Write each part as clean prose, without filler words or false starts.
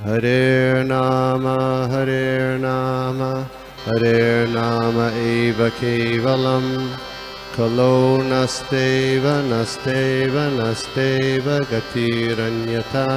Hare Nama Hare Nama eva kevalam Kalo nasteva nasteva nasteva gatiranyata.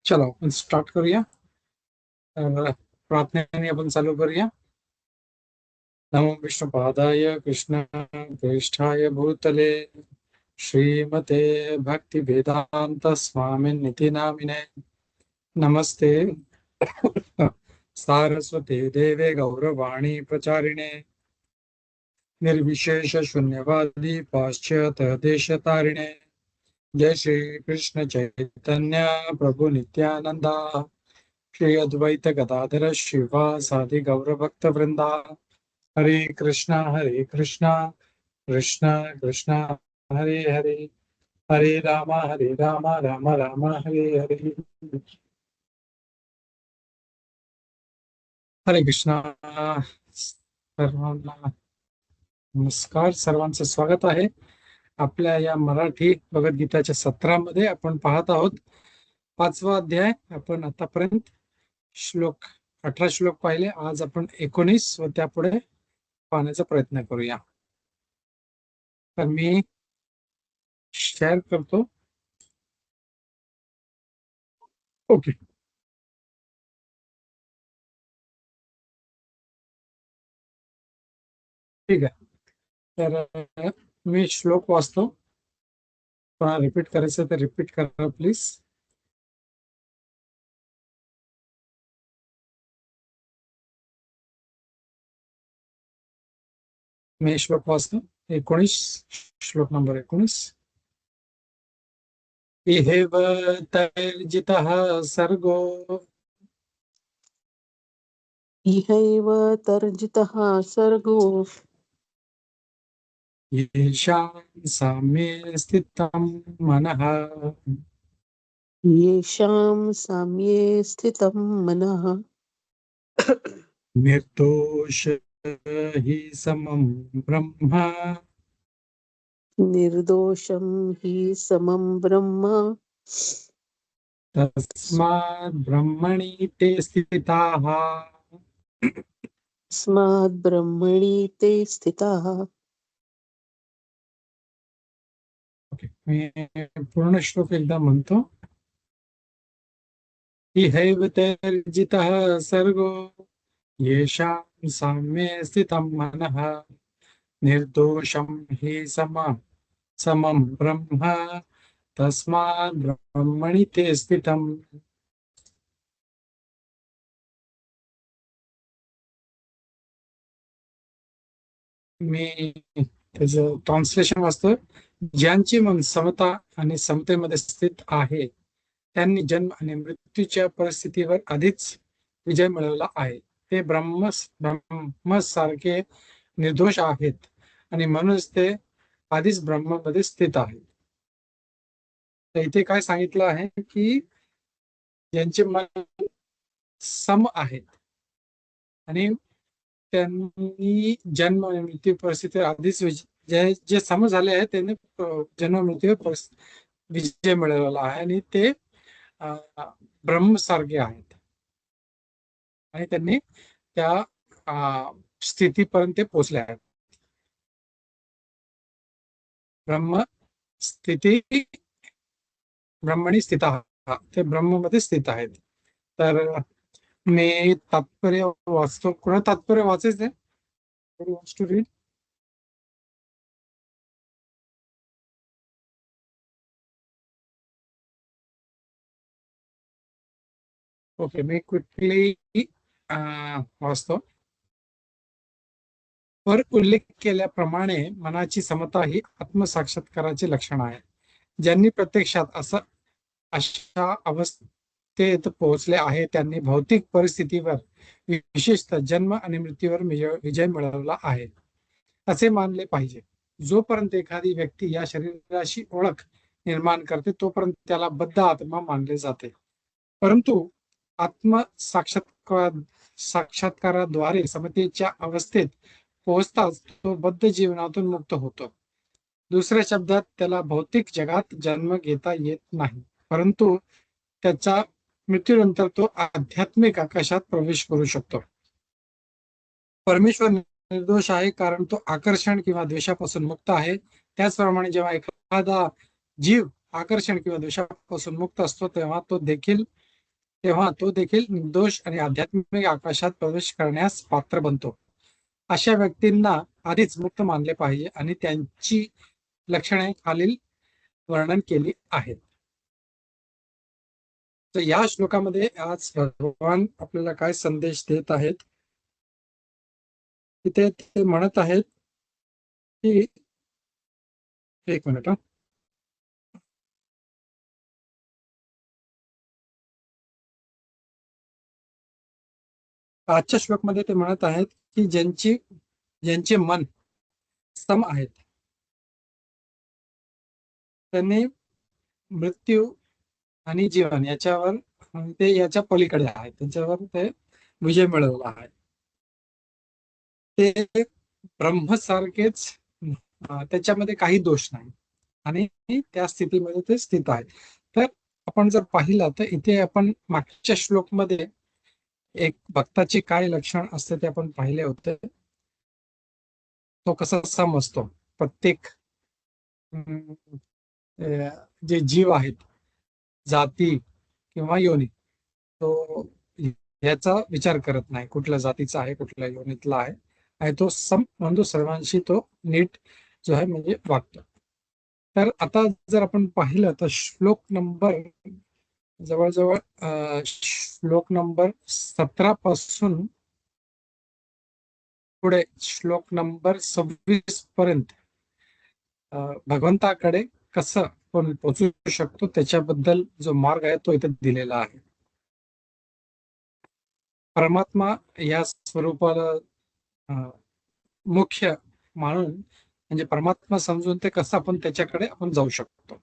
चलो आपण start करूया. प्रार्थनेने आपण चालू करूया. नमो विष्णुपादाय कृष्ण प्रेष्ठाय भूतले श्रीमते भक्ति वेदांत स्वामिनिति नामिने नमस्ते सारस्वते देवे गौरवाणी प्रचारिणे निर्विशेष शून्यवादी पाश्चात्य देशतारिणे जय श्री कृष्ण चैतन्य प्रभु नित्यानंदा श्री अद्वैत गदाधर शिवासादि गौरभक्त वृंदा हरे कृष्णा कृष्ण कृष्ण हरे हरे हरे राम राम राम हरे हरे. हरे कृष्णा सर्वांना नमस्कार. सर्वांचं स्वागत आहे आपल्या या मराठी भगवद्गीताच्या सत्रामध्ये. आपण पाहत आहोत 5वा अध्याय. आपण आतापर्यंत 18 श्लोक पाहिले. आज आपण 19 व त्यापुढे पाहण्याचा प्रयत्न करूया. तर मी शेअर करतो. ओके, ठीक आहे. तर मी श्लोक वाचतो. कोणा रिपीट करायचं तर रिपीट करा प्लीज. मी श्लोक वाचतो. 19 श्लोक नंबर 19. इहेव तैर्जितः सर्गो इहैव तर्जितः सर्गो येषां साम्ये स्थितं मनः येषां साम्ये स्थितं मनः निर्दोष हि समं ब्रह्म निर्दोषं हि समं ब्रह्म तस्मात् ब्रह्मणि ते स्थिताः. तस्मात् ब्रह्मणि ते स्थिताः. मी पूर्ण श्लोक एकदा म्हणतो. इहैव तैर्जितः सर्गो येषां साम्ये स्थितं मनः निर्दोषं हि समं ब्रह्म तस्मात् ब्रह्मणि ते स्थितम्. मी त्याचं ट्रान्सलेशन वाचतो. ज्यांची मन समता आणि समतेमध्ये स्थित आहे त्यांनी जन्म आणि मृत्यूच्या परिस्थितीवर आधीच विजय मिळवला आहे. ते ब्रह्मसारखे निर्दोष आहेत आणि म्हणूनच ते आधीच ब्रह्मामध्ये स्थित आहेत. तर इथे काय सांगितलं आहे की ज्यांचे मन सम आहेत आणि त्यांनी जन्म आणि मृत्यू परिस्थितीवर आधीच जे सम झाले आहेत त्यांनी जन्म मृत्यू विजय मिळवलेला आहे आणि ते ब्रह्मसारखे आहेत आणि त्यांनी त्या स्थितीपर्यंत पोहोचले आहेत. ब्रह्मणी स्थित ते ब्रह्ममध्ये स्थित आहेत. तर मी तात्पर्य वाचतो. कोणा तात्पर्य वाचायचंय? To read. ओके, मी क्विकली वाचतो. वर उल्लेख केल्याप्रमाणे मनाची समता ही आत्मसाक्षात्काराचे लक्षण आहे. ज्यांनी प्रत्यक्षात अशा अवस्थेत पोहोचले आहे त्यांनी भौतिक परिस्थितीवर विशेषतः जन्म आणि मृत्यूवर विजय मिळवला आहे. असे मानले पाहिजे. जोपर्यंत एखादी व्यक्ती या शरीराशी ओळख निर्माण करते तोपर्यंत त्याला बद्ध आत्मा मानले जाते. परंतु आत्म साक्षात्काराद्वारे समतेच्या अवस्थेत पोहोचताच तो बद्ध जीवनातून मुक्त होतो. दुसऱ्या शब्दात त्याला भौतिक जगात जन्म घेता येत नाही, परंतु त्याचा मृत्यूनंतर तो आध्यात्मिक आकाशात प्रवेश करू शकतो. परमेश्वर निर्दोष आहे कारण तो आकर्षण किंवा द्वेषापासून मुक्त आहे. त्याचप्रमाणे जेव्हा एखादा जीव आकर्षण किंवा द्वेषापासून मुक्त असतो तेव्हा तो देखील निर्दोष आणि आध्यात्मिक आकाशात प्रवेश करण्यास पात्र बनतो. अशा व्यक्तींना आधीच मुक्त मानले पाहिजे आणि त्यांची लक्षणे खालील वर्णन केली आहेत. तर या श्लोकामध्ये आज भगवान आपल्याला काय संदेश देत आहेत, तिथे ते म्हणत आहेत की, एक मिनिट, आजच्या श्लोकमध्ये ते म्हणत आहेत की ज्यांचे मन सम आहेत त्यांनी मृत्यू आणि जीवन याच्या पलीकडे आहे, त्यांच्यावर ते विजय मिळवला आहे. ते ब्रह्मसारखेच, त्याच्यामध्ये काही दोष नाही आणि त्या स्थितीमध्ये ते स्थित आहे. तर आपण जर पाहिलं तर इथे आपण मागच्या श्लोकमध्ये एक भक्ताचे काय लक्षण असते ते आपण पाहिले होते. तो कसा सम असतो. प्रत्येक जे जीव आहेत, जाती किंवा योनी, तो याचा विचार करत नाही कुठल्या जातीचा आहे, कुठल्या योनीतला आहे, आणि तो सम म्हणतो सर्वांशी तो नीट जो आहे म्हणजे वागतो. तर आता जर आपण पाहिलं तर श्लोक नंबर जवळजवळ श्लोक नंबर 17 पासून पुढे श्लोक नंबर 26 पर्यंत भगवंताकडे कसं आपण पोहोचू शकतो त्याच्याबद्दल जो मार्ग आहे तो इथे दिलेला आहे. परमात्मा या स्वरूपाला मुख्य मानून म्हणजे परमात्मा समजून ते कसं आपण त्याच्याकडे आपण जाऊ शकतो,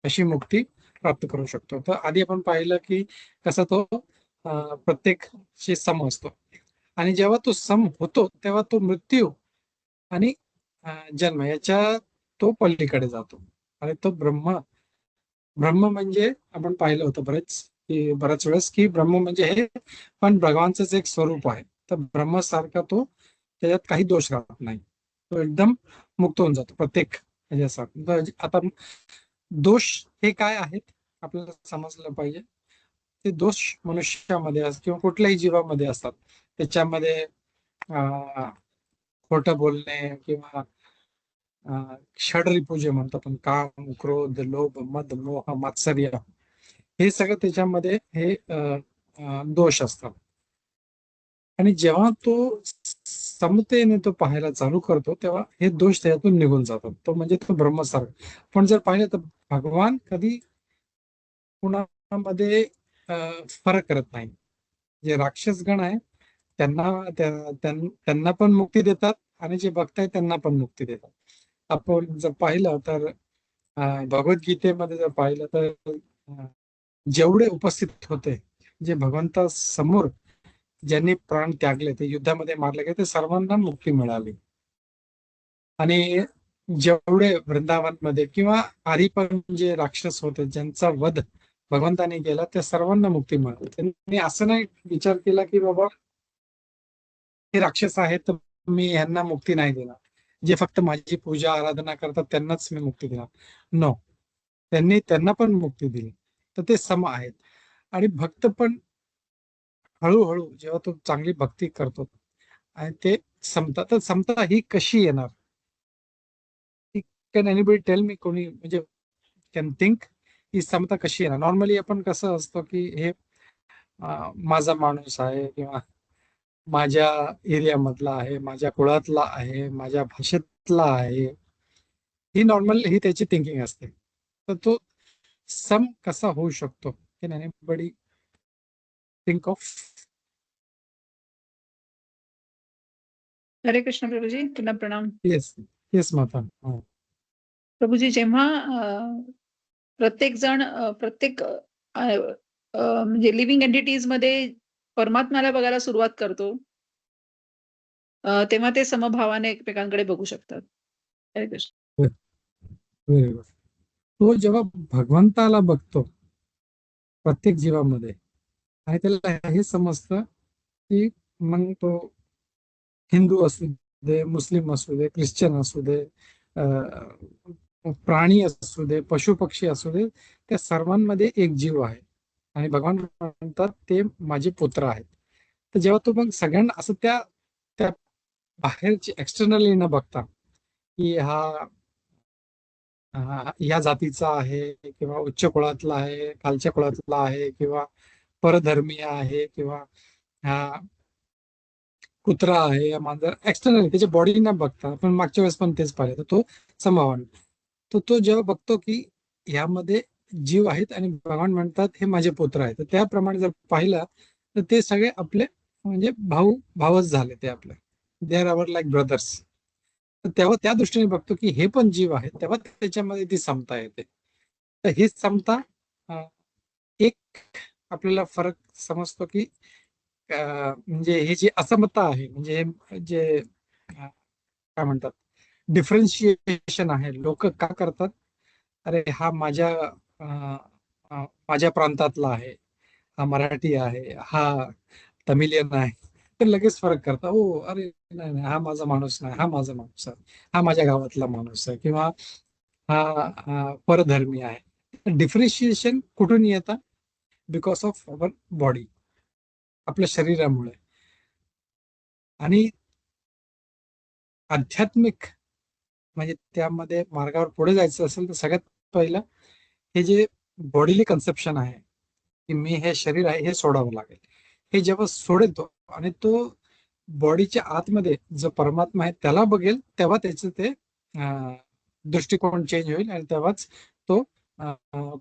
अशी मुक्ती प्राप्त करू शकतो. तर आधी आपण पाहिलं की कसा तो प्रत्येकशी सम असतो आणि जेव्हा तो सम होतो तेव्हा तो मृत्यू आणि जन्म याच्या तो पलीकडे जातो आणि तो ब्रह्म म्हणजे आपण पाहिलं होतं बऱ्याच वेळेस की ब्रह्म म्हणजे हे पण भगवानचंच एक स्वरूप आहे. तर ब्रह्मासारखा तो, त्याच्यात काही दोष राहत नाही, तो एकदम मुक्त होऊन जातो प्रत्येक ह्याच्यासारखं. आता दोष हे काय आहेत आपल्याला समजलं पाहिजे. ते दोष मनुष्यामध्ये किंवा कुठल्याही जीवामध्ये असतात. त्याच्यामध्ये खोटं बोलणे किंवा षडरिपू जे म्हणतो आपण, काम, क्रोध, लोभ, मद, मोह, मात्सर्य, हे सगळं त्याच्यामध्ये हे दोष असतात. आणि जेव्हा तो समतेने तो पाहायला चालू करतो तेव्हा हे दोष त्याच्यातून निघून जातात. तो म्हणजे तो ब्रह्मसार. पण जर पाहिलं तर भगवान कधी कुणामध्ये फरक करत नाही. जे राक्षसगण आहे त्यांना पण मुक्ती देतात आणि जे भक्त आहेत त्यांना पण मुक्ती देतात. आपण जर पाहिलं तर भगवद्गीतेमध्ये जर पाहिलं तर जेवढे उपस्थित होते, जे भगवंता समोर ज्यांनी प्राण त्यागले, ते युद्धामध्ये मारले गेले, ते सर्वांना मुक्ती मिळाली. आणि जेवढे वृंदावनमध्ये किंवा आधी पण जे राक्षस होते ज्यांचा वध भगवंताने केला, त्या सर्वांना मुक्ती मिळाली. त्यांनी असं नाही विचार केला की बाबा हे राक्षस आहेत तर मी यांना मुक्ती नाही देणार, जे फक्त माझी पूजा आराधना करतात त्यांनाच मी मुक्ती देणार. नो, त्यांना पण मुक्ती दिली. तर ते सम आहेत. आणि भक्त पण हळूहळू जेव्हा तो चांगली भक्ती करतो आणि ते समता, तर समता ही कशी येणार? Can anybody tell me? कोणी म्हणजे कॅन थिंक ही समता कशी येणार? नॉर्मली आपण कसं असतो की हे माझा माणूस आहे किंवा माझ्या एरियामधला आहे, माझ्या कुळातला आहे, माझ्या भाषेतला आहे, ही नॉर्मल ही त्याची थिंकिंग असते. तर तो सम कसा होऊ शकतो? Can anybody think of? हरे कृष्ण प्रभूजी, पुन्हा प्रणाम. येस येस माता. हा. प्रभूजी, जेव्हा प्रत्येक जण प्रत्येक म्हणजे लिव्हिंग एंटिटीज मध्ये परमात्म्याला बघायला सुरुवात करतो, तेव्हा ते समभावाने एकमेकांकडे बघू शकतात. हरे कृष्ण. Very good. तो जेव्हा भगवंताला बघतो प्रत्येक जीवामध्ये आणि त्याला हे समजतं की मग तो हिंदू असू दे, मुस्लिम असू दे, ख्रिश्चन असू दे, प्राणी असू दे, पशु पक्षी असू दे, त्या सर्वांमध्ये एक जीव आहे आणि भगवान म्हणतात ते माझे पुत्र आहेत. तर जेव्हा तो मग सगळ्यांना असं त्या त्या बाहेरची एक्सटर्नली न बघता की या जातीचा आहे किंवा उच्च कुळातला आहे, खालच्या कुळातला आहे किंवा परधर्मीय आहे किंवा हा कुत्रा आहे या मांजर, एक्सटर्नली त्याच्या बॉडी न बघता, आपण मागच्या वेळेस पण तेच पाहिलं, तर तो समावन. तो जेव्हा बघतो की यामध्ये जीव आहेत आणि भगवान म्हणतात हे माझे पुत्र आहेत, तर त्याप्रमाणे जर पाहिलं तर ते सगळे आपले म्हणजे भावच झाले, ते आपले they are our like brothers. तर तेव्हा त्या दृष्टीने बघतो की हे पण जीव आहेत, तेव्हा त्याच्यामध्ये ती समता येते. तर ही समता एक आपल्याला फरक समजतो की म्हणजे हे जे असमता आहे, म्हणजे हे जे काय म्हणतात डिफरन्शिएशन आहे, लोक का करतात, अरे हा माझ्या प्रांतातला आहे, हा मराठी आहे, हा तमिलियन आहे, तर लगेच फरक करतात. ओ अरे नाही नाही, हा माझा माणूस नाही, हा माझा माणूस आहे, हा माझ्या गावातला माणूस आहे, किंवा हा परधर्मी आहे. डिफरन्शिएशन कुठून येतं? बिकॉज ऑफ अवर बॉडी, आपल्या शरीरामुळे. आणि आध्यात्मिक म्हणजे त्यामध्ये मार्गावर पुढे जायचं असेल तर सगळ्यात पहिलं हे जे बॉडीली कन्सेप्शन आहे की मी हे शरीर आहे हे सोडावं लागेल. हे जेव्हा सोडेल तो आणि तो बॉडीच्या आतमध्ये जो परमात्मा आहे त्याला बघेल, तेव्हा त्याचं ते दृष्टिकोन चेंज होईल आणि तेव्हाच तो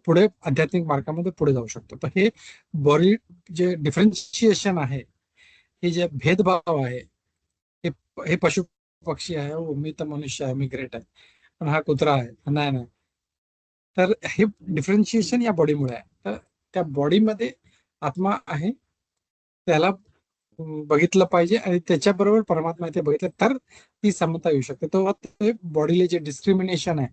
पुढे आध्यात्मिक मार्गामध्ये पुढे जाऊ शकतो. तर हे बॉडी जे डिफरन्शिएशन आहे, हे जे भेदभाव आहे, हे पशु पक्षी आहे, हो मी तर मनुष्य आहे, मी ग्रेट आहे, पण हा कुत्रा आहे, नाही नाही, तर हे डिफरन्शिएशन या बॉडीमुळे आहे. तर त्या बॉडीमध्ये आत्मा आहे, त्याला बघितलं पाहिजे आणि त्याच्याबरोबर परमात्मा ते बघितलं तर ती समता येऊ शकते. तेव्हा ते बॉडीले जे डिस्क्रिमिनेशन आहे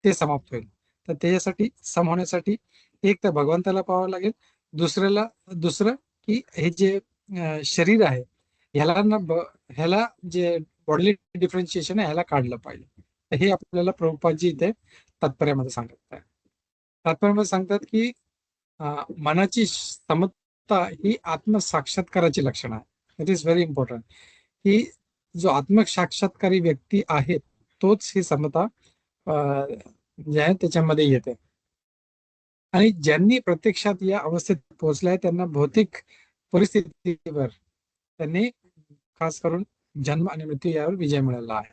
ते समाप्त होईल. तर त्याच्यासाठी सम होण्यासाठी एक तर भगवंताला पाहावं लागेल, दुसरं की हे जे शरीर आहे ह्याला जे बॉडी डिफरन्शिएशन आहे ह्याला काढलं पाहिजे. तर हे आपल्याला प्रभुपादजी इथे तात्पर्यामध्ये सांगत आहे. तात्पर्यामध्ये सांगतात की मनाची समता ही आत्मसाक्षात्काराची लक्षण आहे. इट इज व्हेरी इम्पॉर्टंट की जो आत्मसाक्षात्कारी व्यक्ती आहे तोच ही समता जे आहे त्याच्यामध्ये येते. आणि ज्यांनी प्रत्यक्षात या अवस्थेत पोहोचलाय त्यांना भौतिक परिस्थितीवर त्यांनी खास करून जन्म आणि मृत्यू यावर विजय मिळाला आहे.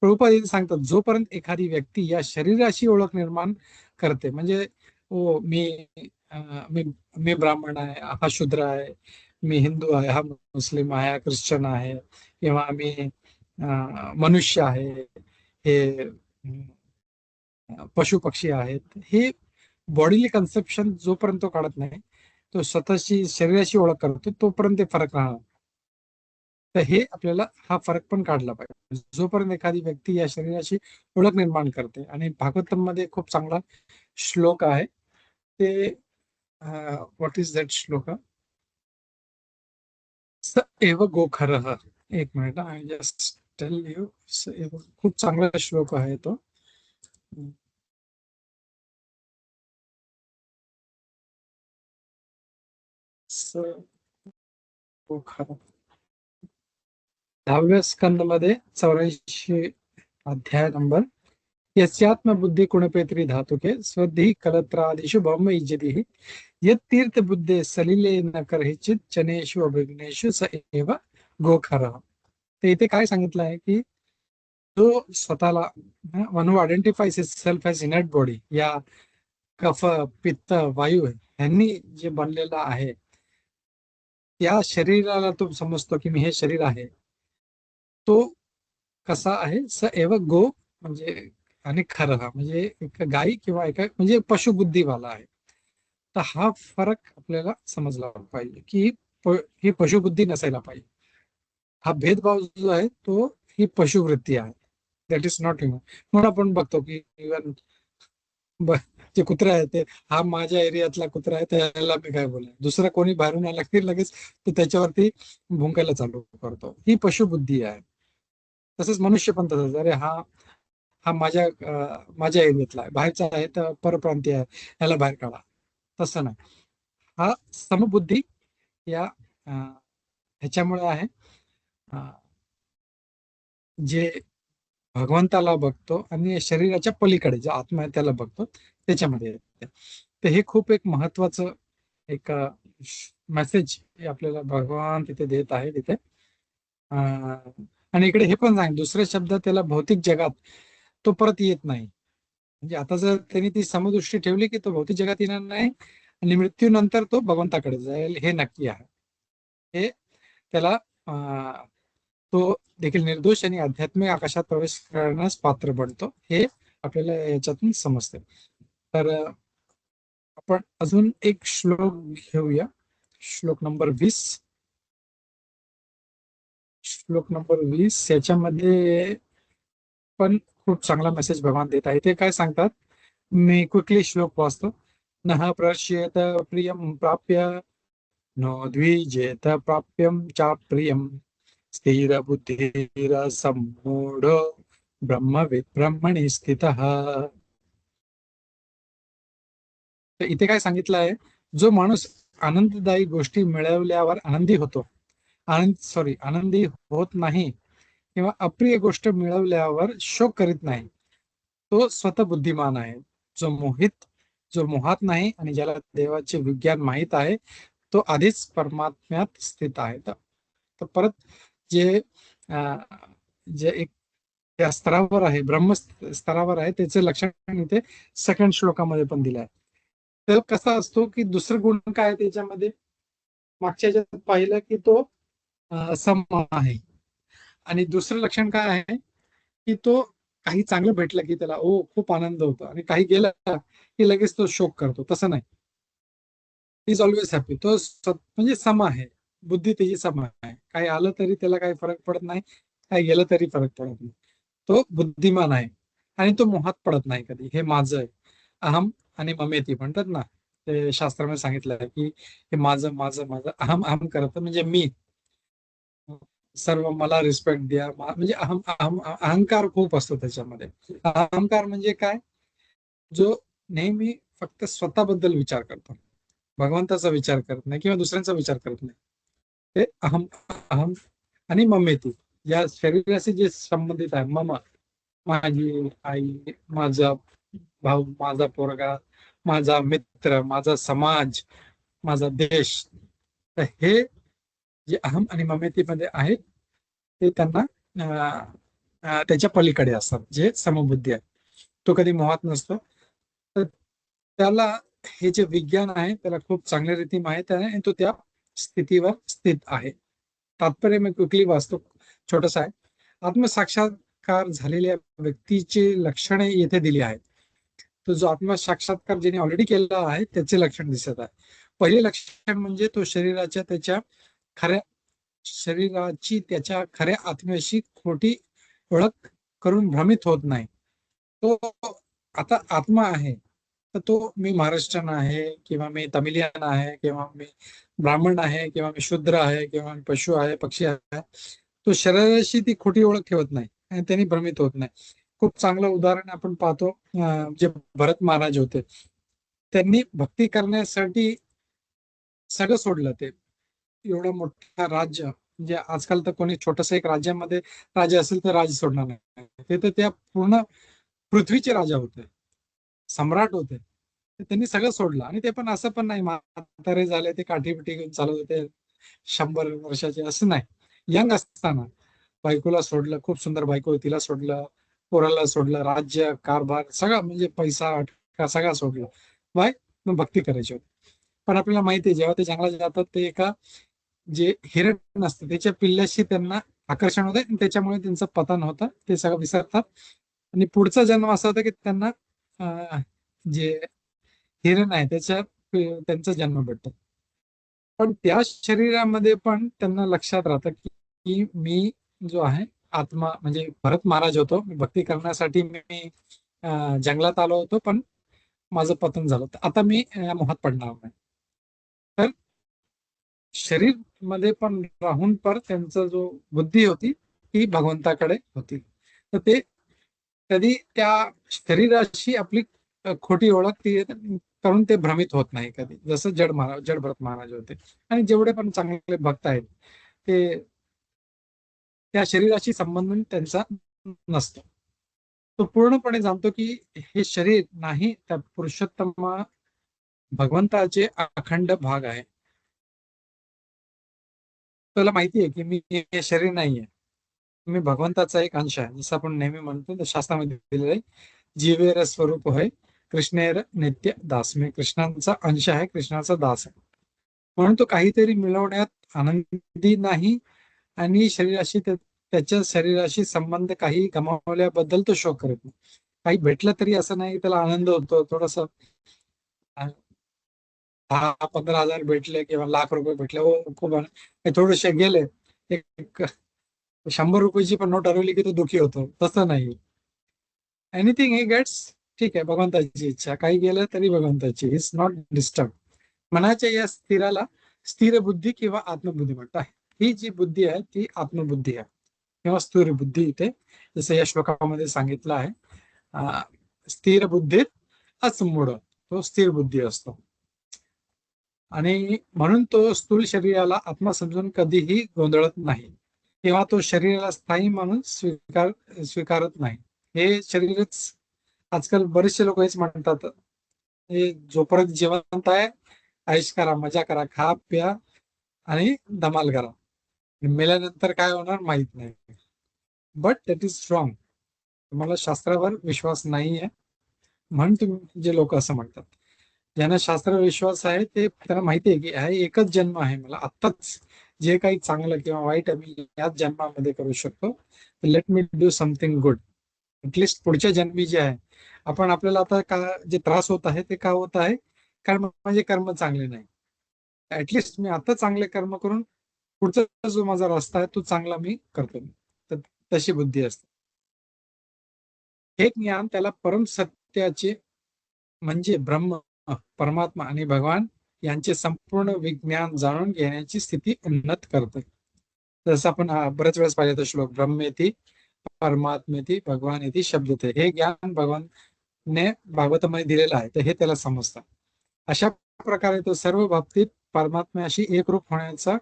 प्रभुपाद सांगतात जोपर्यंत एखादी व्यक्ती या शरीराशी ओळख निर्माण करते, म्हणजे ओ मी ब्राह्मण आहे, हा शूद्र आहे, मी हिंदू आहे, हा मुस्लिम आहे, हा ख्रिश्चन आहे, किंवा मी मनुष्य आहे, हे पशु पक्षी आहेत, हे बॉडीली कन्सेप्शन जोपर्यंत तो काढत नाही, तो स्वतःची शरीराशी ओळख करतो, तोपर्यंत ते फरक राहणार. तर हे आपल्याला हा फरक पण काढला पाहिजे. जोपर्यंत एखादी व्यक्ती या शरीराशी ओळख निर्माण करते, आणि भागवतम मध्ये खूप चांगला श्लोक आहे ते, व्हॉट इज दॅट श्लोक, स एव गोखरः. एक minute, I just tell you. खूप चांगला श्लोक आहे तो. स गोखरः 10व्या स्कंदमध्ये 84 अध्याय नंबर. यस्यात्मबुद्धी कुणपेत्री धातुके स्वधि कलत्रादिषु ब्रह्म इज्जति यत तीर्थ बुद्धे सलिले न करहिचित चनेषु अभिग्नेषु स एव गोखरः. तर इथे काय सांगितलं आहे की जो स्वतःला one who identifies himself as inert body, या कफ पित्त वायू यांनी जे बनलेला आहे, या शरीराला तो समजतो की मी हे शरीर आहे, तो कसा आहे, स एव गो म्हणजे आणि खरं हा म्हणजे एक गाई किंवा एका म्हणजे पशुबुद्धीवाला आहे. तर हा फरक आपल्याला समजला पाहिजे की ही पशुबुद्धी नसायला पाहिजे. हा भेदभाव जो आहे तो ही पशुवृत्ती आहे. That is not human. म्हणून आपण बघतो की इव्हन जे कुत्रा आहे ते, हा माझ्या एरियातला कुत्रा आहे त्याला मी काय बोलणार, दुसरा कोणी बाहेरून आला की लगेच तो त्याच्यावरती भुंकायला चालू करतो. ही पशुबुद्धी आहे. तसंच मनुष्य पण तसंच, अरे हा हा माझ्या एरियातला आहे, बाहेरचा आहे तर परप्रांतीय आहे, ह्याला बाहेर काढा. तसं नाही. हा समबुद्धी या ह्याच्यामुळे आहे, अं, जे भगवंताला बघतो आणि शरीराच्या पलीकडे जो आत्मा आहे त्याला बघतो, त्याच्यामध्ये येते. तर हे खूप एक महत्वाचं एक मेसेज आपल्याला भगवान तिथे देत आहे तिथे. आणि इकडे हे पण सांग, दुसरे शब्द त्याला भौतिक जगात तो परत येत नाही. म्हणजे आता जर त्यांनी ती समदृष्टी ठेवली की तो भौतिक जगात येणार नाही आणि मृत्यूनंतर तो भगवंताकडे जाईल, हे नक्की आहे. हे त्याला तो देखील निर्दोष आणि आध्यात्मिक आकाशात प्रवेश करण्यास पात्र बनतो, हे आपल्याला याच्यातून समजते. तर आपण अजून एक श्लोक घेऊया, श्लोक नंबर 20. श्लोक नंबर 20 याच्यामध्ये पण खूप चांगला मेसेज भगवान देत आहे. ते काय सांगतात, मी क्विकली श्लोक वाचतो. न प्रश्येत प्रियम प्राप्य नो द्विजेत प्राप्यम चाप्रियम स्थिर बुद्धिर सम्मूढो ब्रह्मविद ब्रह्मणि स्थितः. तर इथे काय सांगितलं आहे, जो माणूस आनंददायी गोष्टी मिळवल्यावर आनंदी होतो, आनंदी होत नाही किंवा अप्रिय गोष्ट मिळवल्यावर शोक करीत नाही, तो स्वतः बुद्धिमान आहे. जो मोहात नाही आणि ज्याला देवाचे विज्ञान माहीत आहे, तो आधीच परमात्म्यात स्थित आहे. तर परत जे अं, जे एक त्या स्तरावर आहे, ब्रह्म स्तरावर आहे, त्याचे लक्षण इथे सेकंड श्लोकामध्ये पण दिलं आहे. तर कसा असतो की दुसरं गुण काय आहे त्याच्यामध्ये, मागच्या ह्याच्यात पाहिलं की तो सम आहे. आणि दुसरं लक्षण काय आहे की तो काही चांगलं भेटलं की त्याला खूप आनंद होतो, आणि काही गेलं की लगेच तो शोक करतो. तसं नाही, इज ऑलवेज हॅपी. तो म्हणजे सम आहे, बुद्धी त्याची सम आहे. काही आलं तरी त्याला काही फरक पडत नाही, काही गेलं तरी फरक पडत नाही. तो बुद्धिमान आहे आणि तो मोहात पडत नाही कधी. हे माझं आहे, अहम आणि ममेती म्हणतात ना, ते शास्त्रामध्ये सांगितलं आहे की हे माझं माझं माझं, अहम अहम करत म्हणजे मी, सर्व मला रिस्पेक्ट द्या. म्हणजे अहंकार खूप असतो त्याच्यामध्ये. अहंकार म्हणजे काय, जो नेहमी फक्त स्वतःबद्दल विचार करतो, भगवंताचा विचार करत नाही किंवा दुसऱ्यांचा विचार करत नाही. ते अहम अहम आणि ममेती या शरीराशी जे संबंधित आहे. मम, माझी आई, माझा भाऊ, माझा पोरगा, माझा मित्र, माझा समाज, माझा देश. तर हे जे अहम आणि ममेतीमध्ये आहेत ते त्यांना त्याच्या पलीकडे असतात, जे समबुद्धी आहे. तो कधी मोहात नसतो. तर त्याला हे जे विज्ञान आहे त्याला खूप चांगल्या रीती माहित आहे आणि तो त्या स्थितीवर स्थित आहे. तात्पर्य मी क्विकली वाचतो, छोटस आहे. आत्मसाक्षात्कार झालेल्या व्यक्तीची लक्षणे येथे दिली आहेत. तो जो आत्मसाक्षात्कार ज्याने ऑलरेडी केलेला आहे त्याचे लक्षण दिसत आहे. पहिले लक्षण म्हणजे तो शरीराची त्याच्या खऱ्या आत्म्याशी खोटी ओळख करून भ्रमित होत नाही. तो आता आत्मा आहे, तर तो मी महाराष्ट्रीयन आहे किंवा मी तमिलियन आहे किंवा मी ब्राह्मण आहे किंवा मी शूद्र आहे किंवा मी पशु आहे, पक्षी आहे, तो शरीराशी ती खोटी ओळख ठेवत नाही आणि त्यांनी भ्रमित होत नाही. खूप चांगलं उदाहरण आपण पाहतो, जे भरत महाराज होते, त्यांनी भक्ती करण्यासाठी सगळं सोडलं. ते एवढं मोठं राज्य, म्हणजे आजकाल तर कोणी छोटस एक राज्यामध्ये राजा असेल तर राज्य सोडणार नाही. ते तर त्या पूर्ण पृथ्वीचे राजा होते, सम्राट होते. त्यांनी सगळं सोडलं, आणि ते पण असं पण नाही म्हातारे झाले ते काठी पिठी घेऊन चालत होते 100 वर्षाचे, असं नाही. यंग असताना बायकोला सोडलं, खूप सुंदर बायको, तिला सोडलं, पोराला सोडलं, राज्य कारभार सगळं, म्हणजे पैसा अटका सगळं सोडलं. बाय मग भक्ती करायची होती. पण आपल्याला माहिती आहे जेव्हा ते जंगलात जातात ते एका जे हिरण असतं त्याच्या पिल्ल्याशी त्यांना आकर्षण होतं आणि त्याच्यामुळे त्यांचं पतन होतं, ते सगळं विसरतात आणि पुढचा जन्म असा होता की त्यांना जे हिरण आहे त्यांचा जन्म भेटतो. पण त्या शरीरामध्ये पण त्यांना लक्षात राहतं की मी जो आहे आत्मा, म्हणजे भरत महाराज होतो, मी भक्ती करण्यासाठी मी जंगलात आलो होतो, पण माझं पतन झालं, तर आता मी या मोहात पडणार नाही. तर शरीर मध्ये पण राहून पर त्यांचा जो बुद्धी होती ती भगवंताकडे होती. तर ते कधी त्या शरीराशी आपली खोटी ओळख ती करून ते भ्रमित होत नाही कधी, जसं जड भरत महाराज होते. आणि जेवढे पण चांगले भक्त आहेत ते त्या शरीराशी संबंध त्यांचा नसतो. तो पूर्णपणे जाणतो की हे शरीर नाही, त्या पुरुषोत्तम भगवंताचे अखंड भाग आहे. त्याला माहिती आहे की मी हे शरीर नाहीये, मी भगवंताचा एक अंश आहे. जसं आपण नेहमी म्हणतो, तर शास्त्रामध्ये दिलेलं आहे, जीवेर स्वरूप होय कृष्णेर नित्य दास. मी कृष्णांचा अंश आहे, कृष्णाचा दास आहे. म्हणून तो काहीतरी मिळवण्यात आनंदी नाही आणि त्याच्या शरीराशी संबंध काही गमावल्याबद्दल तो शोक करत नाही. काही भेटलं तरी असं नाही त्याला आनंद होतो. थोडस 10-15 हजार भेटले किंवा ₹1,00,000 भेटले, हो खूप थोडेसे गेले, एक 100 रुपयाची पण नोट हरवली की तो दुःखी होतो. तसं नाही, एनिथिंग ही गेट्स, ठीक आहे, भगवंताची इच्छा, काही गेलं तरी भगवंताची, इज नॉट डिस्टर्ब. मनाच्या या स्थिराला स्थिर बुद्धी किंवा आत्मबुद्धी म्हणतात. ही जी बुद्धी आहे ती आत्मबुद्धी आहे किंवा स्थिर बुद्धी. इथे जसं या श्लोकामध्ये सांगितलं आहे, स्थिर बुद्धीत असमूढ, तो स्थिर बुद्धी असतो. आणि म्हणून तो स्थूल शरीराला आत्मा समजून कधीही गोंधळत नाही किंवा तो शरीराला स्थायी म्हणून स्वीकारत नाही. हे शरीरच, आजकाल बरेचसे लोक हेच म्हणतात, हे जोपर्यंत जिवंत आहे ऐश करा, मजा करा, खा प्या आणि धमाल करा, मेल्यानंतर काय होणार माहित नाही. But that is strong. तुम्हाला शास्त्रावर विश्वास नाही आहे म्हणून तुम्ही जे लोक असं म्हणतात. ज्यांना शास्त्रावर विश्वास आहे ते, त्यांना माहिती आहे की हा एकच जन्म आहे, मला आत्ताच जे काही चांगलं किंवा वाईट मी याच जन्मामध्ये करू शकतो, let me do something good. At least पुढच्या जन्मी जे आहे, आपण आपल्याला आता का जे त्रास होत आहे ते का होत आहे, कारण माझे कर्म चांगले नाही. ऍटलिस्ट मी आता चांगले कर्म करून पुढचा जो माझा रस्ता आहे तो चांगला मी करतो. तर तशी बुद्धी असते. हे ज्ञान त्याला परम सत्याचे म्हणजे ब्रह्म, परमात्मा आणि भगवान यांचे संपूर्ण विज्ञान जाणून घेण्याची स्थिती उन्नत करते. जसं आपण बरेच वेळेस पाहिजे तो श्लोक, ब्रह्मेती परमात्मेती भगवान येती शब्दते. हे ज्ञान भगवानने भागवतामध्ये दिलेलं आहे, तर हे त्याला समजतं. अशा प्रकारे तो सर्व बाबतीत परमात्म्याशी एकरूप होण्याचा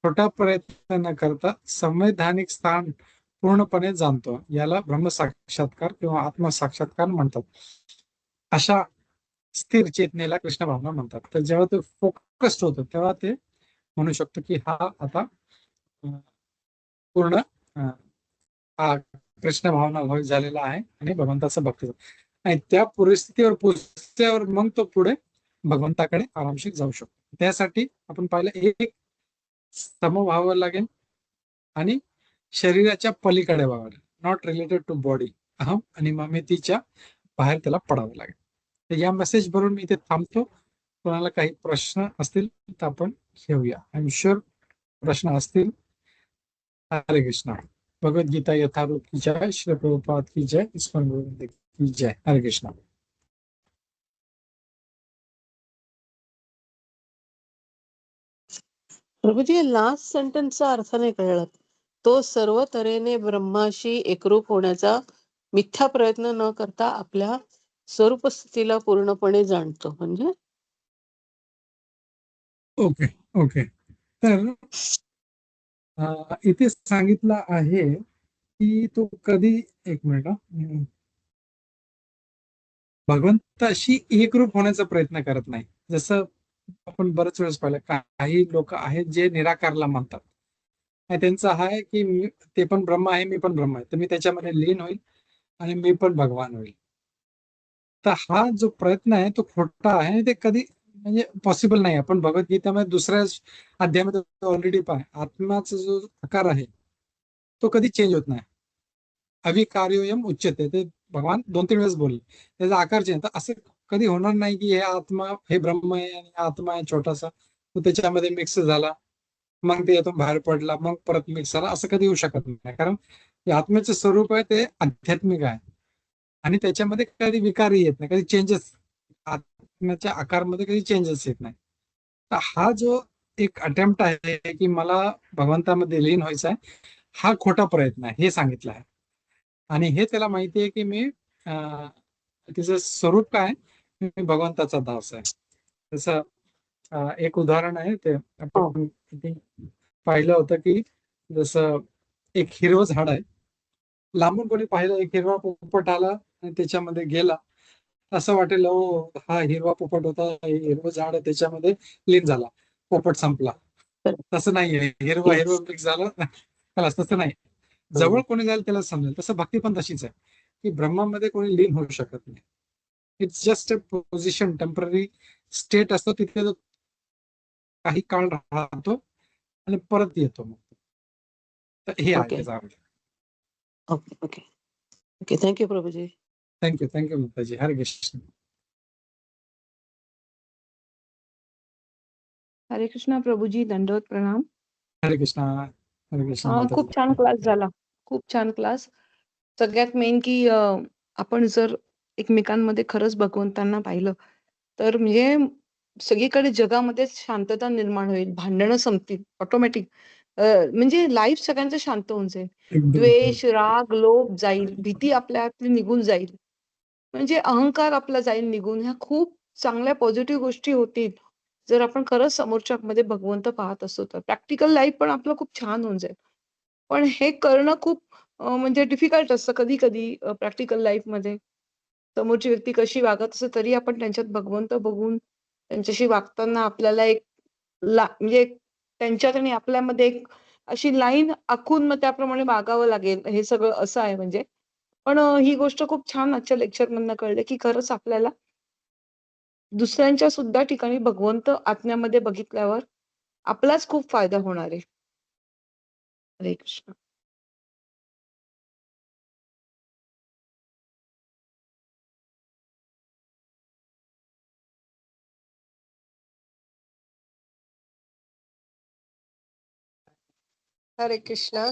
छोटा प्रयत्न न करता संवैधानिक स्थान पूर्णपणे जाणतो. याला ब्रह्मसाक्षात्कार किंवा आत्मसाक्षात्कार म्हणतात. अशा स्थिर चेतनेला कृष्ण भावना म्हणतात. तर जेव्हा तो फोकस्ड होतो तेव्हा ते म्हणू शकतो की हा आता पूर्ण हा कृष्ण भावना झालेला आहे आणि भगवंताचा भक्त. आणि त्या परिस्थितीवर पोचल्यावर मग तो पुढे भगवंताकडे आरामशीर जाऊ शकतो. त्यासाठी आपण पाहिलं, एक समभाव लागेल आणि शरीराच्या पलीकडे व्हावं, नॉट रिलेटेड टू बॉडी, अहम आणि ममतेच्या बाहेर त्याला पडावं लागेल. तर या मेसेज भरून मी इथे थांबतो. कोणाला काही प्रश्न असतील तर आपण घेऊया. आय एम शुअर प्रश्न असतील. हरे कृष्ण. भगवद्गीता यथारूप की जय, श्री प्रभुपाद की जय, इस्कॉन गोविंद की जय. हरे कृष्ण. प्रभुजी, लास्ट सेंटेन्सचा अर्थ नाही कळला. तो सर्व तऱ्हेने ब्रह्माशी एकरूप होण्याचा मिथ्या प्रयत्न न करता आपल्या स्वरूप स्थितीला पूर्णपणे जाणतो. म्हणजे ओके ओके. तर इथे सांगितलं आहे की तो कधी, एक मिनिट, भगवंताशी एकरूप होण्याचा प्रयत्न करत नाही. जसं आपण बरेच वेळेस पाहिलं, काही लोक आहेत जे निराकारला मानतात. त्यांचं आहे की ते पण ब्रह्म आहे, मी पण ब्रह्म आहे, तर मी त्याच्यामध्ये लीन होईल आणि मी पण भगवान होईल. तर हा जो प्रयत्न आहे तो खोटा आहे आणि ते कधी म्हणजे पॉसिबल नाही. आपण भगवद्गीतामध्ये दुसऱ्या अध्यायामध्ये ऑलरेडी पाहिजे, आत्म्याचा जो आकार आहे तो कधी चेंज होत नाही. अविकार्योयम उच्यते, ते भगवान 2-3 वेळेस बोलले. त्याचा आकार चेंज. तर असं कधी होणार नाही की हे आत्मा, हे ब्रह्म आहे आणि आत्मा आहे छोटासा, तो त्याच्यामध्ये मिक्स झाला, मग ते यातून बाहेर पडला, मग परत मिक्स झाला, असं कधी होऊ शकत नाही. कारण हे आत्म्याचं स्वरूप आहे ते आध्यात्मिक आहे आणि त्याच्यामध्ये कधी विकारही येत नाही, कधी चेंजेस, आत्म्याच्या आकारमध्ये कधी चेंजेस येत नाही. तर हा जो एक अटेम्प्ट आहे की मला भगवंतामध्ये लीन व्हायचा आहे, हा खोटा प्रयत्न आहे, हे सांगितलं आहे. आणि हे त्याला माहिती आहे की मी तिचं स्वरूप काय, मी भगवंताचा दास आहे. जसं एक उदाहरण आहे, ते आपण किती पाहिलं होतं की जसं एक हिरवं झाड आहे, लांबून कोणी पाहिलं, एक हिरवा पोपट आला आणि त्याच्यामध्ये गेला, असं वाटेल हो हा हिरवा पोपट होता, हे हिरवं झाड आहे, त्याच्यामध्ये लीन झाला, पोपट संपला. तसं नाहीये, हिरवं Yes. हिरवं मिक्स झालं त्याला, तसं नाही. जवळ कोणी जाईल त्याला समजेल. तसं भक्ती पण तशीच आहे की ब्रह्मामध्ये कोणी लीन होऊ शकत नाही. It's just a position, temporary state असतो, तिथे जो काही काळ राहतो आणि परत येतो. मग तर हे आहे ओके त्याचा अर्थ. Okay okay okay. Thank you Prabhuji. Thank you माताजी. हरे कृष्ण. हरे कृष्णा प्रभूजी, दंडवत प्रणाम. हरे कृष्णा. हरे कृष्ण माताजी. खूप छान क्लास झाला. खूप छान क्लास. सगळ्यात मेन की आपण जर एकमेकांमध्ये खरंच भगवंतांना पाहिलं, तर म्हणजे सगळीकडे जगामध्ये शांतता निर्माण होईल, भांडणं संपतील ऑटोमॅटिक. म्हणजे लाईफ सगळ्यांचं शांत होऊन जाईल. एकदम द्वेष, राग, लोभ जाईल, भीती आपल्यातली निघून जाईल, म्हणजे अहंकार आपला जाईल निघून. ह्या खूप चांगल्या पॉझिटिव्ह गोष्टी होतील जर आपण खरंच समोरच्या मध्ये भगवंत पाहत असतो तर. प्रॅक्टिकल लाईफ पण आपलं खूप छान होऊन जाईल. पण हे करणं खूप म्हणजे डिफिकल्ट असतं कधी कधी प्रॅक्टिकल लाईफ मध्ये. समोरची व्यक्ती कशी वागत असते तरी आपण त्यांच्यात भगवंत बघून त्यांच्याशी वागताना आपल्याला एक म्हणजे त्यांच्यात आणि आपल्यामध्ये एक अशी लाईन आखून मग त्याप्रमाणे वागावं लागेल, हे सगळं असं आहे म्हणजे. पण ही गोष्ट खूप छान आजच्या लेक्चर मधनं कळलं की खरंच आपल्याला दुसऱ्यांच्या सुद्धा ठिकाणी भगवंत आत्म्यामध्ये बघितल्यावर आपलाच खूप फायदा होणार आहे. हरे कृष्ण. हरे कृष्णा.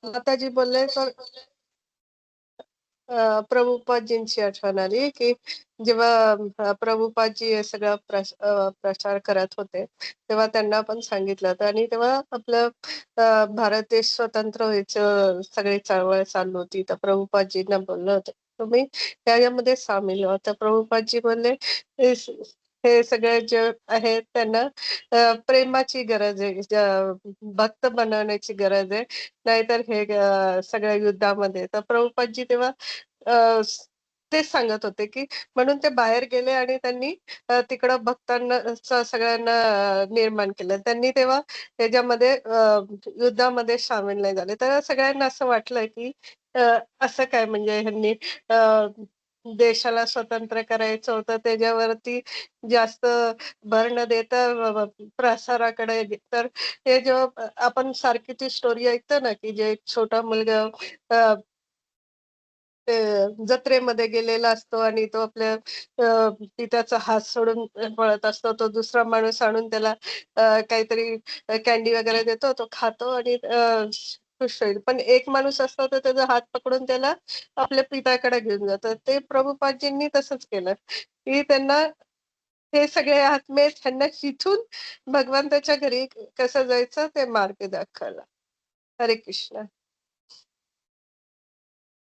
माताजी बोलले तर प्रभुपादजींची आठवण आली की जेव्हा प्रभुपादजी हे सगळं प्रचार करत होते तेव्हा त्यांना पण सांगितलं होतं. आणि तेव्हा आपलं भारत देश स्वतंत्र व्हायचं सगळी चळवळ चालू होती. तर प्रभुपादजींना बोललं होतं तुम्ही त्याच्यामध्ये सामील व्हा. तर प्रभुपादजी बोलले हे सगळे जे आहे त्यांना प्रेमाची गरज आहे, भक्त बनवण्याची गरज आहे, नाहीतर हे सगळ्या युद्धामध्ये. तर प्रभुपादजी तेव्हा तेच सांगत होते की म्हणून ते बाहेर गेले आणि त्यांनी तिकडं भक्तांना सगळ्यांना निर्माण केलं. त्यांनी तेव्हा त्याच्यामध्ये युद्धामध्ये सामील नाही झाले. तर सगळ्यांना असं वाटलं की असं काय, म्हणजे ह्यांनी देशाला स्वतंत्र करायचं होतं त्याच्यावरती जास्त भर न देता प्रसाराकडे. तर हे जेव्हा आपण सारखी ती स्टोरी ऐकतो ना की जे एक छोटा मुलगा ते जत्रेमध्ये गेलेला असतो आणि तो आपल्या पित्याचा हात सोडून पळत असतो, तो दुसरा माणूस आणून त्याला काहीतरी कॅन्डी वगैरे देतो, तो खातो आणि खुश होईल. पण एक माणूस असतो तर त्याचा हात पकडून त्याला आपल्या पित्याकडे घेऊन जातो. ते प्रभुपादजींनी तसंच केलं की त्यांना हे सगळे आत्मे त्यांना तिथून भगवंताच्या घरी कसं जायचं ते मार्ग दाखवला. हरे कृष्ण.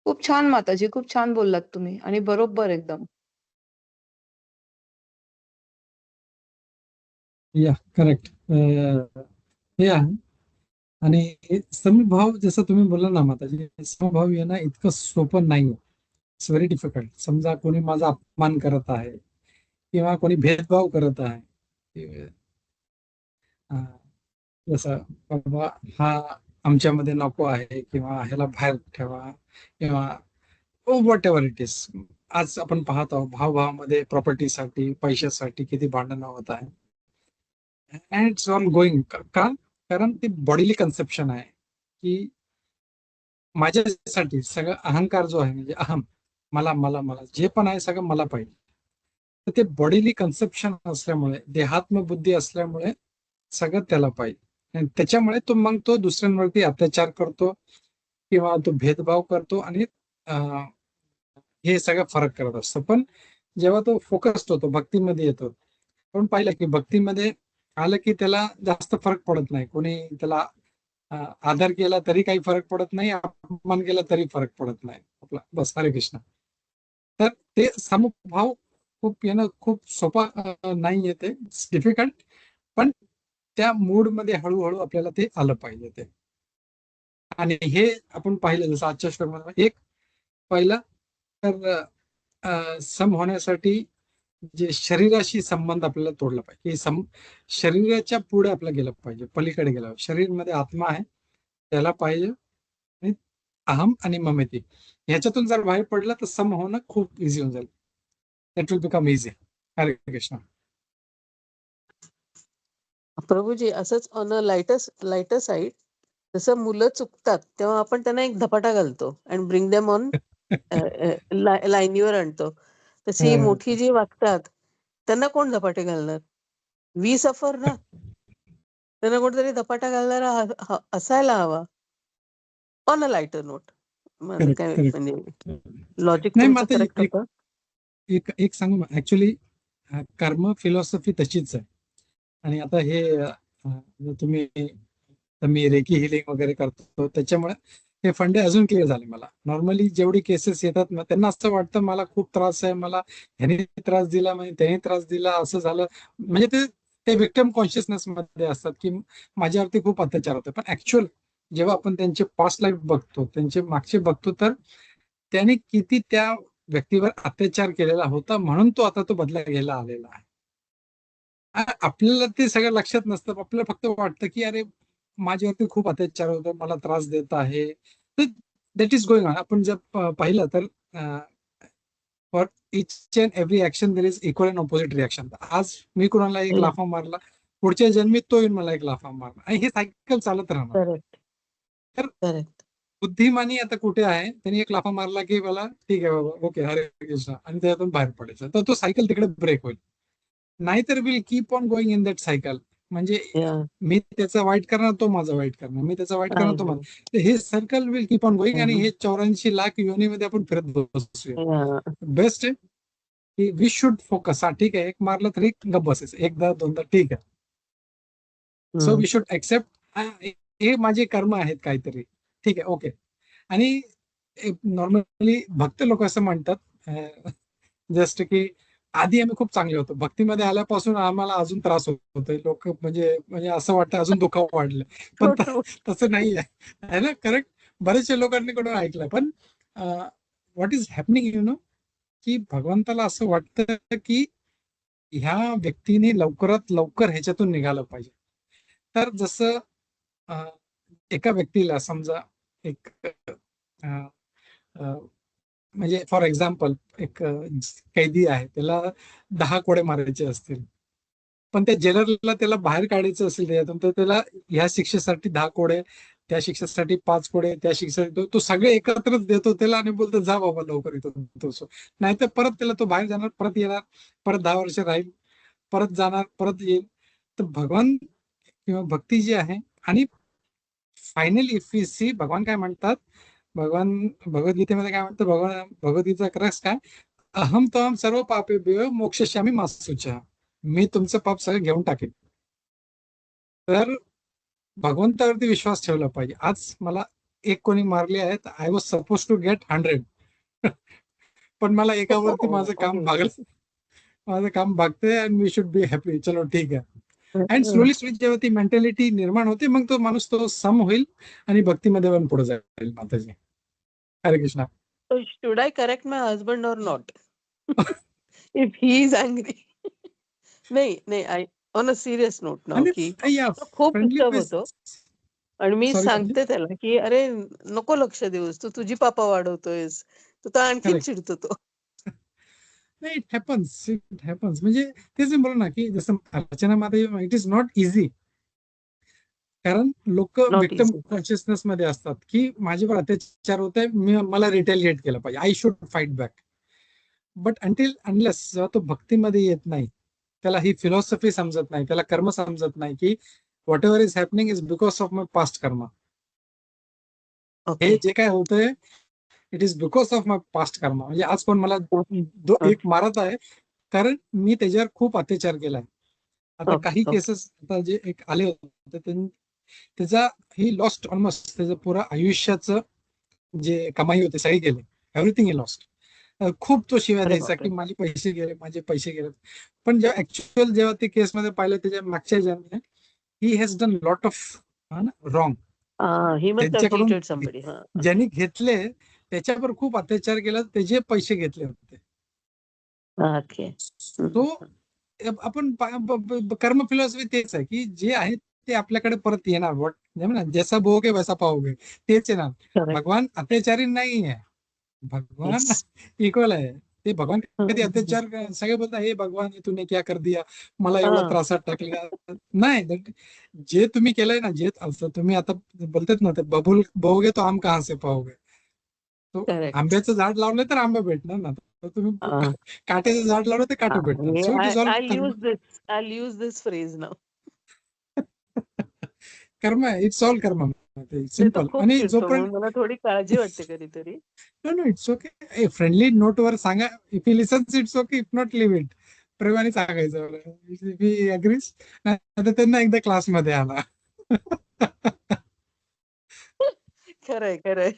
खूप छान माताजी, खूप छान बोललात तुम्ही आणि बरोबर एकदम. या करेक्ट. हे आहे. आणि समभाव जसं तुम्ही बोलला ना माताजी, समभाव येणं इतकं सोपं नाही. It's very difficult. समजा कोणी माझा अपमान करत आहे किंवा कोणी भेदभाव करत आहे, जसं बाबा हा आमच्यामध्ये नको आहे किंवा ह्याला बाहेर ठेवा किंवा व्हॉट एव्हर इट इज. आज आपण पाहत आहोत भावभावामध्ये प्रॉपर्टीसाठी, पैशासाठी किती भांडणं होत आहे. And it's all going. का? कारण ती बॉडीली कन्सेप्शन आहे. की माझ्यासाठी सगळं अहंकार जो आहे म्हणजे अहम, मला मला मला जे पण आहे सगळं मला पाहिजे. तर ते बॉडीली कन्सेप्शन असल्यामुळे, देहात्म बुद्धी असल्यामुळे सगळं त्याला पाहिजे आणि त्याच्यामुळे तो मग तो दुसऱ्यांवरती अत्याचार करतो किंवा तो भेदभाव करतो आणि अं, हे सगळं फरक करत असतो. पण जेव्हा तो फोकस्ड होतो, भक्तीमध्ये येतो, आपण पाहिलं की भक्तीमध्ये आलं की त्याला जास्त फरक पडत नाही. कोणी त्याला आदर केला तरी काही फरक पडत नाही, अपमान केला तरी फरक पडत नाही आपला. बस, हरे कृष्ण. तर ते समभाव खूप येणं खूप सोपा नाहीये, ते डिफिकल्ट. पण त्या मूड मध्ये हळूहळू आपल्याला ते आलं पाहिजे ते. आणि हे आपण पाहिलं जसं आजच्या श्लोकामध्ये एक पहिलं तर सम होण्यासाठी जे शरीराशी संबंध आपल्याला तोडला पाहिजे, की शरीराच्या पुढे आपलं गेलं पाहिजे, पलीकडे गेलं पाहिजे. शरीरमध्ये आत्मा आहे, त्याला पाहिजे. आणि अहम आणि ममती ह्याच्यातून जर बाहेर पडलं तर सम होणं खूप इझी होऊन जाईल. It will become easy. हरे कृष्ण. प्रभूजी असंच ऑन अ लाइटर साईड, जसं मुलं चुकतात तेव्हा आपण त्यांना एक धपाटा घालतो आणि ब्रिंग देम ऑन लाईनीवर आणतो. तशी मोठी जी वागतात त्यांना कोण धपाटे घालणार? वी सफर ना. त्यांना कोणतरी धपाटा घालणारा असायला हवा. On a lighter note. माझं करेक्ट काय करेक्ट. म्हणजे लॉजिक नाही, मग तुमचं आता करेक्ट एक होतं. एक एक सांगू ऍक्च्युली, कर्म फिलॉसॉफी तशीच आहे. आणि आता हे तुम्ही मी रेकी हिलिंग वगैरे करतो त्याच्यामुळे हे फंडे अजून क्लिअर झाले मला. नॉर्मली जेवढी केसेस येतात ना, त्यांना असं वाटतं मला खूप त्रास आहे, मला ह्याने त्रास दिला, म्हणजे त्याने त्रास दिला, असं झालं. म्हणजे ते ते विक्टिम कॉन्शियसनेस मध्ये असतात की माझ्यावरती खूप अत्याचार होते. पण ऍक्च्युअल जेव्हा आपण त्यांचे पास्ट लाईफ बघतो, त्यांचे मागचे बघतो, तर त्याने किती त्या व्यक्तीवर अत्याचार केलेला होता, म्हणून तो आता तो बदला घ्यायला आलेला आहे. आपल्याला ते सगळं लक्षात नसतं. आपल्याला फक्त वाटतं की अरे माझ्यावरती खूप अत्याचार होतो, मला त्रास देत आहे. तर दॅट इज गोइंग ऑन. आपण जर पाहिलं तर for each and every action there is equal and opposite reaction. आज मी कोणाला एक लाफा मारला, पुढच्या जन्मी तो येऊन मला एक लाफा मारला, आणि हे सायकल चालत राहणार. करेक्ट तर करेक्ट. बुद्धिमानी आता कुठे आहे, त्यांनी एक लाफा मारला की मला ठीक आहे बाबा, ओके, हरे कृष्ण, आणि त्यातून बाहेर पडायचं. तर तो सायकल तिकडे ब्रेक होईल. नाहीतर will keep on going in that cycle. म्हणजे या मी त्याचा वाईट करणार, तो माझा वाईट करणार, मी त्याचा वाईट करणार, आय तो नो. माझा. तर हे circle will keep on going, आणि हे 84 लाख योनीमध्ये आपण फिरत बसूया. या बेस्ट आहे की वी शुड फोकस. हा ठीक आहे, एक मारलं तरी गप्प बसायचं, एकदा दोनदा ठीक आहे. सो वी शुड एक्सेप्ट, हे माझे कर्म आहेत काहीतरी, ठीक आहे, ओके. आणि नॉर्मली भक्त लोक असं म्हणतात जस्ट की आधी आम्ही खूप चांगले होतो, भक्तीमध्ये आल्यापासून आम्हाला अजून त्रास होतोय. लोक म्हणजे म्हणजे असं वाटतं अजून दुखाव वाढलं. पण ट्रू ट्रू. तसं नाही आहे ना. करेक्ट. बरेचशा लोकांनी कडून ऐकलं. पण व्हॉट इज हॅपनिंग, की भगवंताला असं वाटतं की ह्या व्यक्तीने लवकरात लवकर ह्याच्यातून निघालं पाहिजे. तर जसं अ, एका व्यक्तीला समजा एक म्हणजे फॉर एक्झाम्पल एक कैदी आहे, त्याला 10 कोडे मारायचे असतील, पण त्या जेलरला त्याला बाहेर काढायचं असेल त्याच्यातून, तर त्याला ह्या शिक्षेसाठी 10 कोडे, त्या शिक्षेसाठी 5 कोडे, त्या शिक्षेसाठी तो सगळे एकत्रच देतो त्याला आणि बोलतो जा बाबा लवकर इथून तो. नाहीतर परत त्याला तो बाहेर जाणार, परत येणार, परत 10 वर्ष राहील, परत जाणार, परत येईल. तर भगवान किंवा भक्ती जी आहे, आणि फायनली इफ यू सी भगवान काय म्हणतात, भगवान भगवद्गीतेमध्ये काय म्हणतं, भगवद्गीता क्रक्स काय, अहम तहम सर्व पापेभ्यो मोक्षयिष्यामि मा शुचः. मी तुमचं पाप सगळं घेऊन टाकेन. तर भगवंतावरती विश्वास ठेवला पाहिजे. आज मला एक कोणी मारले आहेत, I was suppose to get 100. पण मला एकावरती माझं काम ओके. भागलं, माझं काम भागतंय, and we should be happy, चलो ठीक आहे. अँड स्लोली स्लोली जेव्हा ती मेंटॅलिटी निर्माण होते, मग तो माणूस तो सम होईल आणि भक्तीमध्ये पण पुढे जाईल. माताजी, Hare Krishna. Should I correct my husband or not if he is angry? नाही नाही, I on a serious note now, की आणि या तो खूप फ्रेंडली डिस्टर्ब बेस. होतो आणि मी सॉरी माताजी. सांगते त्याला की अरे नको लक्ष देऊस, तू तुझी पापा वाढवतोयस. तर आणखीन करेक्ट. चिडतो तो. नाही, इट हॅपन्स. म्हणजे तेच मी बोललो ना, की जसं अर्चना माता, इट इज नॉट इझी. कारण लोक Not विक्टिम easy. कॉन्शियसनेस मध्ये असतात की माझ्यावर अत्याचार होत आहे, मला रिटेलिएट केलं पाहिजे, I should fight back. But until unless जेव्हा तो भक्तीमध्ये येत नाही, त्याला ही फिलॉसॉफी समजत नाही, त्याला कर्म समजत नाही की what ever is happening is because of my past कर्म. हे Okay. जे काय होतंय it is because of my past कर्म. म्हणजे आज कोण मला एक मारत आहे कारण मी त्याच्यावर खूप अत्याचार केलाय. आता Okay. काही Okay. केसेस आता जे एक आले होते त्याचा ही लॉस्ट ऑलमोस्ट त्याचं पुरा आयुष्याचं जे कमाई होते सगळी गेले, एव्हरीथिंग ही लॉस्ट. खूप तो शिव्या अरे द्यायचा बापरे. की माझे पैसे गेले. पण जेव्हा ऍक्च्युअल जेव्हा ते केसमध्ये पाहिलं त्याच्या मागच्या जन्म he has done lot of wrong. He must have त्यांच्याकडून cheated somebody. ज्यांनी घेतले त्याच्यावर खूप अत्याचार केला, त्याचे पैसे घेतले होते. Okay. तो आपण कर्म फिलॉसॉफी तेच आहे की जे आहे ते आपल्याकडे परत येणार. ना जैसा बोगे वैसा पाओगे, तेच येणार. Correct. भगवान अत्याचारी नाही आहे, भगवान Yes. इक्वल आहे. ते भगवान कधी अत्याचार सगळे बोलतात हे भगवान तूने क्या कर दिया, मला एवढा त्रासात टाकला नाही. जे तुम्ही केलंय ना, जे तुम्ही आता बोलतात ना ते बबूल बोगे तो आम कहाँ से पाओगे. तो Correct. आंब्याचं झाड लावलं तर आंबा भेटणार ना, तर तुम्ही काट्याचं झाड लावलं तर काटे भेटणार. So it is all I'll use this phrase now. कर्म आहे, इट्स ऑल कर्म. ते तर सिम्पल. खूप आणि चिडतो, जोपर्यंत म्हणून मला थोडी काळजी वाटते कधीतरी. No it's okay, friendly note वर सांगा. If he listens it's okay, if not leave it. प्रेमाने सांगायचं इफ ही अग्रीज, आता त्यांना एकदा क्लासमध्ये आला. खरंय खरंय.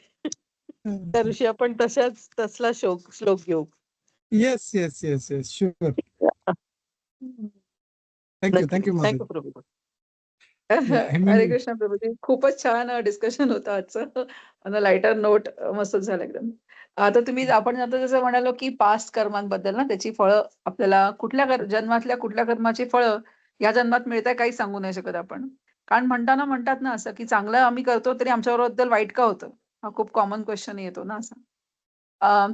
त्या दिवशी आपण तसला श्लोक घेऊ. Yes yes yes yes sure. Thank you thank you Madhuri. प्रभू. हरे कृष्ण प्रभूजी, खूपच छान डिस्कशन होतं आजचं. ऑन लाइटर नोट मस्त झालं एकदम. आपण आता जसं म्हणालो की पास्ट कर्मांबद्दल ना, त्याची फळं आपल्याला जन्मातल्या कुठल्या कर्माची फळं या जन्मात मिळतात काही सांगू नाही शकत आपण. कारण म्हणतात ना असं की चांगलं आम्ही करतो तरी आमच्याबद्दल वाईट का होतं, हा खूप कॉमन क्वेश्चन येतो ना असा.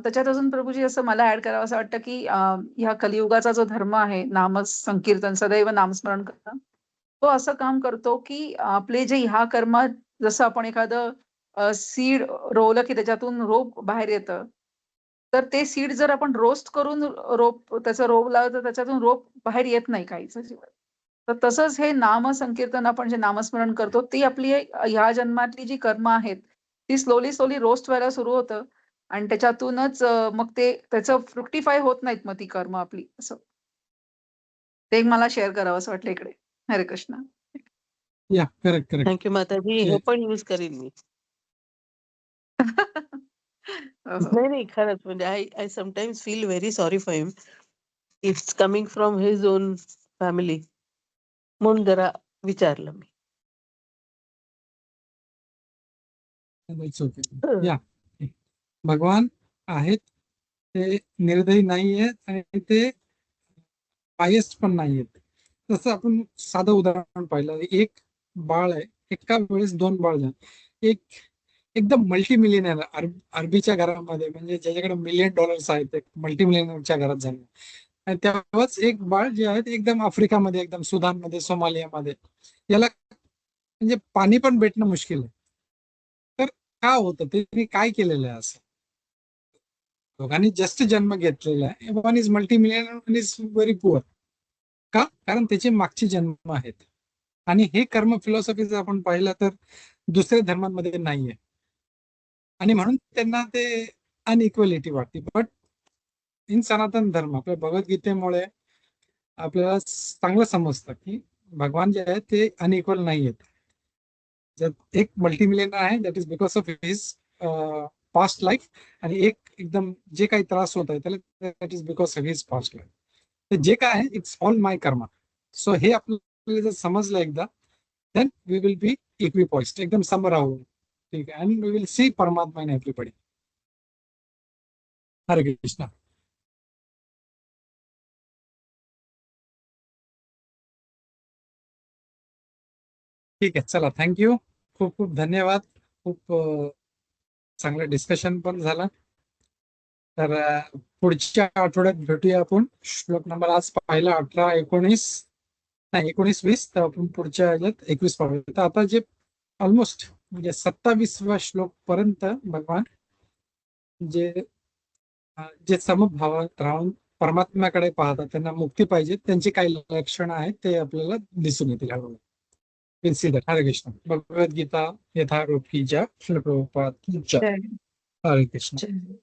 त्याच्यात अजून प्रभूजी असं मला ऍड करावं असं वाटतं की ह्या कलियुगाचा जो धर्म आहे, संकीर्तन सदैव नामस्मरण करणं, तो असं काम करतो की आपले जे ह्या कर्मात जसं आपण एखादं सीड रोवलं की त्याच्यातून रोप बाहेर येतं. तर ते सीड जर आपण रोस्ट करून त्याचं रोवलं तर त्याच्यातून रोप बाहेर येत नाही काहीच अजिबात. तर तसंच हे नामसंकीर्तन आपण जे नामस्मरण करतो ती आपली ह्या जन्मातली जी कर्म आहेत ती स्लोली रोस्ट व्हायला सुरू होतं आणि त्याच्यातूनच मग ते त्याचं फ्रुक्टिफाय होत नाहीत मग ती कर्म आपली असं. ते एक मला शेअर करावं असं वाटलं इकडे. हरे कृष्ण. या करेक्ट थँक्यू माताजी. हे पण यूज करीन मी. नाही खरंच म्हणजे I sometimes feel very sorry for him. It's coming from his on family, म्हणून जरा विचारलं मी. It's okay. या भगवान आहेत, ते निर्दयी नाही आहेत आणि ते बायस्ड पण नाही आहेत. जसं आपण साधं उदाहरण पाहिलं, एक बाळ आहे, एका वेळेस 2 बाळ झाले. एक एकदम मल्टी मिलियनर अरबीच्या घरामध्ये, म्हणजे ज्याच्याकडे $1,000,000 आहेत, एक मल्टी मिलियनरच्या घरात झाले. आणि तेव्हाच एक बाळ जे आहे ते एकदम आफ्रिकामध्ये, एकदम सुदानमध्ये, सोमालियामध्ये, याला म्हणजे पाणी पण भेटणं मुश्किल आहे. तर का होतं, त्यांनी काय केलेलं आहे असं? दोघांनी जस्ट जन्म घेतलेला आहे. One is multi millionaire, one is very poor. का? कारण त्याचे मागचे जन्म आहेत. आणि हे कर्म फिलॉसॉफी जर आपण पाहिलं तर दुसऱ्या धर्मांमध्ये नाहीये, आणि म्हणून त्यांना ते अनइक्वॅलिटी वाटते. बट इन सनातन धर्म, आपल्या भगवद्गीतेमुळे आपल्याला चांगलं समजतं की भगवान जे आहेत ते अनइक्वल नाही आहेत. जर एक मल्टीमिलियनर आहे that is because of his past life, आणि एक एकदम जे काही त्रास होत आहे त्याला that is because of his past life. तर जे काय आहे it's all my Karma. So हे आपल्याला जर समजलं एकदा, देन वी विल बी इक्विपॉइस्ड, एकदम समोर राहू. ठीक आहे, अँड वी विल सी परमात्मा इन एव्हरीबडी. हरे कृष्ण. ठीक आहे, चला, थँक्यू, खूप खूप धन्यवाद. खूप चांगलं डिस्कशन पण झालं. तर पुढच्या आठवड्यात भेटूया आपण. श्लोक नंबर आज पाहिला 18-19. नाही 19-20, तर आपण पुढच्या ह्याच्यात 21 पाहूया. तर आता जे ऑलमोस्ट म्हणजे 27व्या श्लोक पर्यंत भगवान जे जे समभावात राहून परमात्म्याकडे पाहतात, त्यांना मुक्ती पाहिजे, त्यांची काही लक्षणं आहेत ते आपल्याला दिसून येतील हळूहळू. हरे कृष्ण. भगवद्गीता यथारूप की जय. श्रील प्रभुपाद की जय. जय हरे कृष्ण. जय